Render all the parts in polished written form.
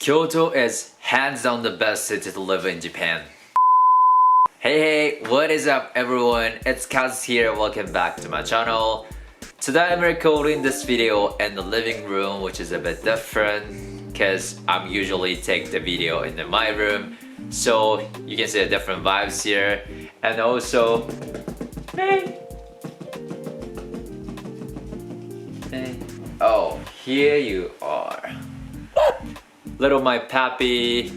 Kyoto is hands down the best city to live in Japan. Hey, what is up everyone? It's Kazu here, welcome back to my channel. Today I'm recording this video in the living room, which is a bit different because I'm usually take the video in my room. So you can see the different vibes here. And also, hey. Oh, here you are. Little my puppy.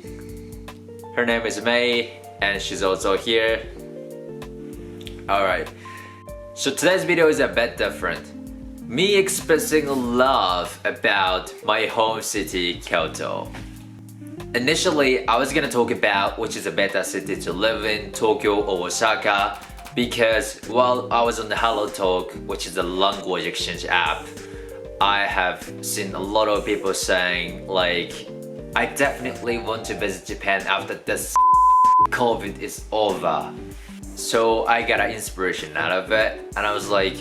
Her name is May and she's also here. Alright, so today's video is a bit different. Me expressing love about my home city, Kyoto. Initially, I was gonna talk about which is a better city to live in, Tokyo or Osaka, because while I was on the Hellotalk, which is a language exchange app, I have seen a lot of people saying like, I definitely want to visit Japan after this COVID is over. So I got an inspiration out of it and I was like,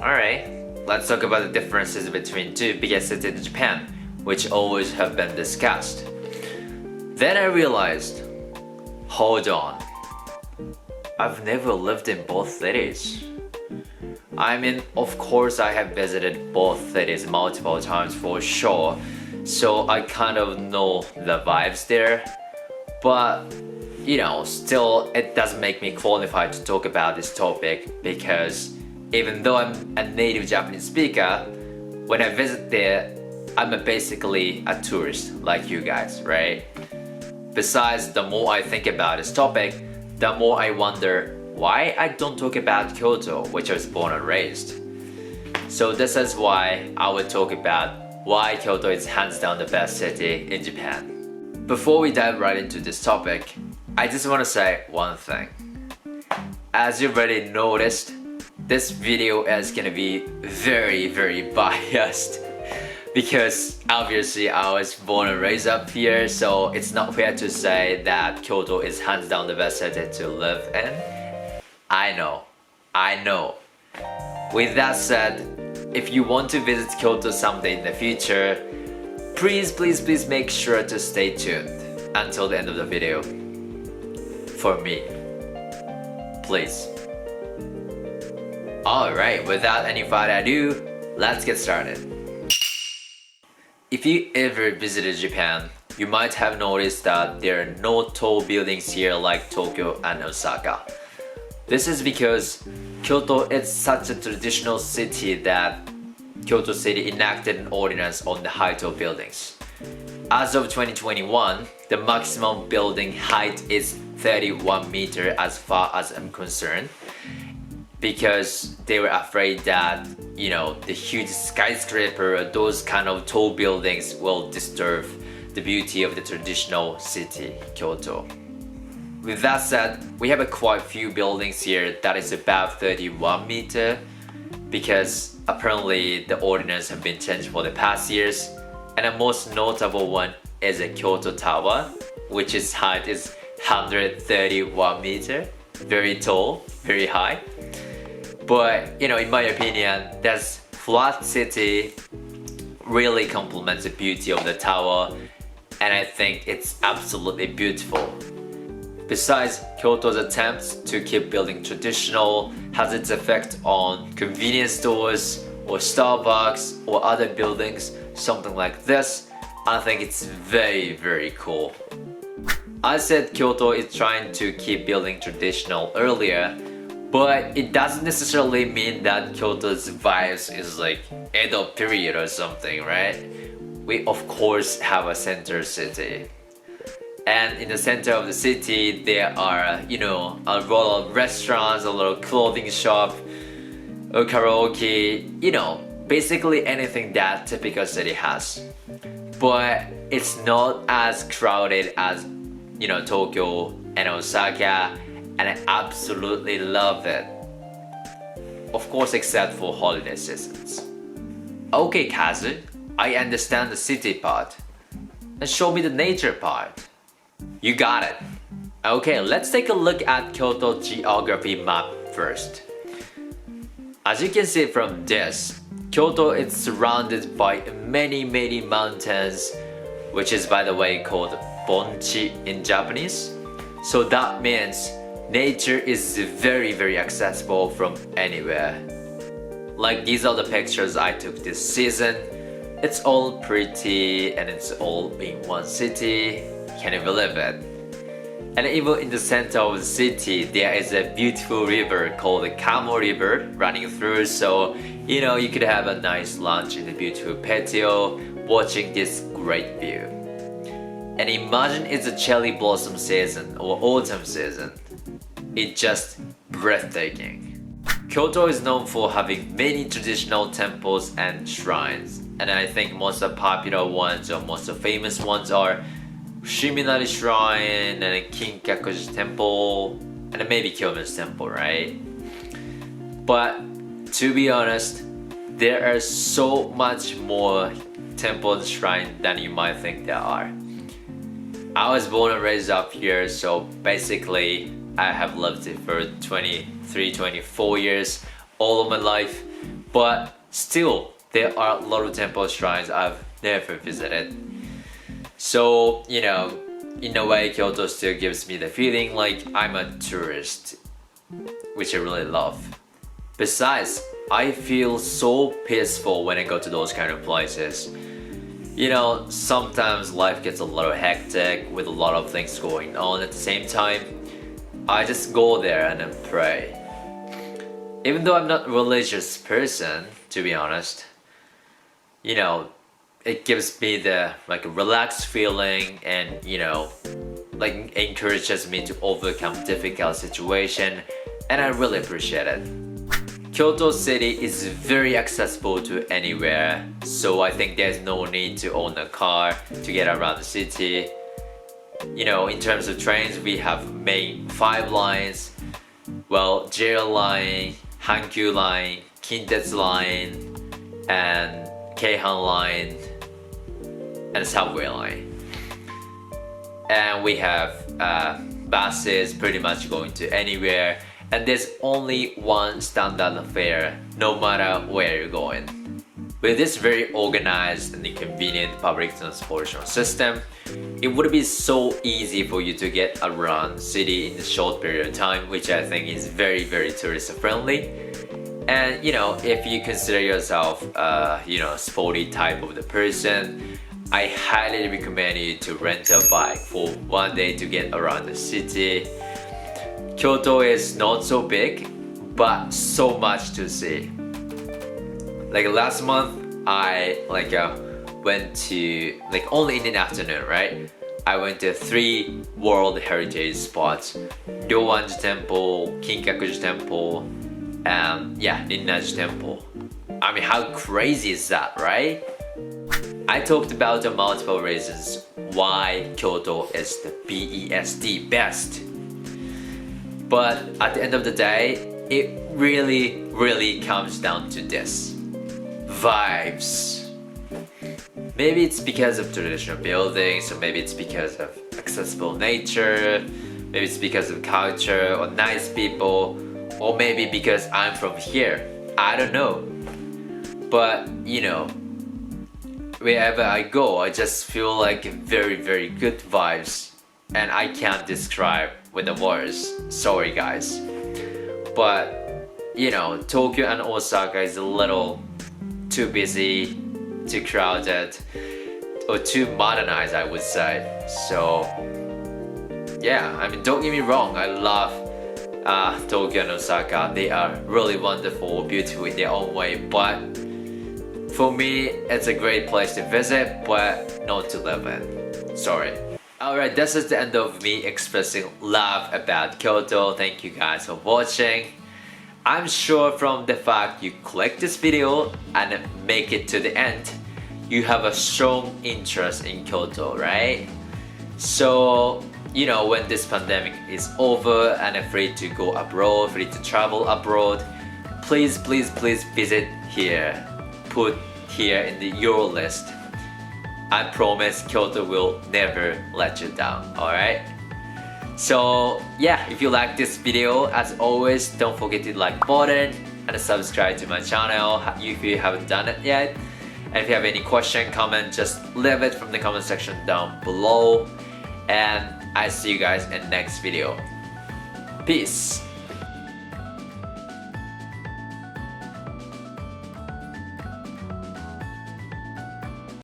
alright, let's talk about the differences between two biggest cities in Japan, which always have been discussed. Then I realized, hold on, I've never lived in both cities. I mean, of course I have visited both cities multiple times for sure, so I kind of know the vibes there, but you know, still it doesn't make me qualified to talk about this topic because even though I'm a native Japanese speaker, when I visit there, I'm basically a tourist like you guys, right? Besides, the more I think about this topic, the more I wonder why I don't talk about Kyoto, which I was born and raised. So this is why I would talk about why Kyoto is hands down the best city in Japan. Before we dive right into this topic, I just want to say one thing. As you already noticed, this video is gonna be very biased because obviously I was born and raised up here, so it's not fair to say that Kyoto is hands down the best city to live in. I know. With that said, if you want to visit Kyoto someday in the future, please make sure to stay tuned until the end of the video. For me. Please. Alright, without any further ado, let's get started. If you ever visited Japan, you might have noticed that there are no tall buildings here like Tokyo and Osaka. This is because Kyoto is such a traditional city that Kyoto City enacted an ordinance on the height of buildings. As of 2021, the maximum building height is 31 meters as far as I'm concerned, because they were afraid that, you know, the huge skyscraper or those kind of tall buildings will disturb the beauty of the traditional city, Kyoto. With that said, we have quite few buildings here that is about 31 meters because apparently the ordinance have been changed for the past years, and the most notable one is a Kyoto Tower, which its height is 131 meters, very tall, very high. But you know, in my opinion, this flat city really complements the beauty of the tower, and I think it's absolutely beautiful. Besides, Kyoto's attempts to keep building traditional has its effect on convenience stores or Starbucks or other buildings, something like this. I think it's very cool. I said Kyoto is trying to keep building traditional earlier, but it doesn't necessarily mean that Kyoto's vibes is like Edo period or something, right? We of course have a center city. And in the center of the city, there are, you know, a lot of restaurants, a lot of clothing shop, a karaoke, you know, basically anything that typical city has. But it's not as crowded as, you know, Tokyo and Osaka, and I absolutely love it. Of course, except for holiday seasons. Okay, Kazu, I understand the city part. And show me the nature part. You got it. Okay, let's take a look at Kyoto Geography Map first. As you can see from this, Kyoto is surrounded by many mountains, which is by the way called Bonchi in Japanese. So that means nature is very accessible from anywhere. Like these are the pictures I took this season. It's all pretty and it's all in one city. Can you believe it? And even in the center of the city, there is a beautiful river called the Kamo River running through. So, you could have a nice lunch in the beautiful patio, watching this great view. And imagine it's a cherry blossom season or autumn season. It's just breathtaking. Kyoto is known for having many traditional temples and shrines. And I think most of the popular ones or most of the famous ones are Shiminari Shrine and Kinkakuji Temple and maybe Kyoto's Temple, right? But to be honest, there are so much more temples and shrines than you might think there are. I was born and raised up here, so basically I have lived it for 23-24 years, all of my life, but still there are a lot of temple shrines I've never visited. So, in a way, Kyoto still gives me the feeling like I'm a tourist, which I really love. Besides, I feel so peaceful when I go to those kind of places. Sometimes life gets a little hectic with a lot of things going on at the same time. I just go there and then pray. Even though I'm not a religious person, to be honest, it gives me the relaxed feeling and encourages me to overcome difficult situation, and I really appreciate it. Kyoto City is very accessible to anywhere, so I think there's no need to own a car to get around the city. In terms of trains, we have main 5 lines, JR line, Hankyu line, Kintetsu line, and Keihan line, and subway line. And we have buses pretty much going to anywhere, and there's only one standard fare no matter where you're going. With this very organized and convenient public transportation system, it would be so easy for you to get around the city in a short period of time, which I think is very tourist friendly. And if you consider yourself sporty type of the person, I highly recommend you to rent a bike for one day to get around the city. Kyoto is not so big, but so much to see. Like last month, I went to only in the afternoon, right? I went to 3 World Heritage spots: Ryoanji Temple, Kinkakuji Temple, and Rinnaji Temple. I mean, how crazy is that, right? I talked about the multiple reasons why Kyoto is the best. But at the end of the day, it really comes down to this: vibes. Maybe it's because of traditional buildings, or maybe it's because of accessible nature, maybe it's because of culture or nice people, or maybe because I'm from here. I don't know. But wherever I go, I just feel like very good vibes, and I can't describe with the words. Sorry guys. But Tokyo and Osaka is a little too busy, too crowded, or too modernized, I would say. So don't get me wrong, I love Tokyo and Osaka. They are really wonderful, beautiful in their own way, but for me, it's a great place to visit, but not to live in. Sorry. Alright, this is the end of me expressing love about Kyoto. Thank you guys for watching. I'm sure from the fact you click this video and make it to the end, you have a strong interest in Kyoto, right? So, when this pandemic is over and I'm free to go abroad, free to travel abroad, please visit here. Put here in your list. I promise Kyoto will never let you down, alright? So if you like this video, as always, don't forget to like button, and subscribe to my channel if you haven't done it yet. And if you have any question, comment, just leave it from the comment section down below. And I see you guys in next video. Peace.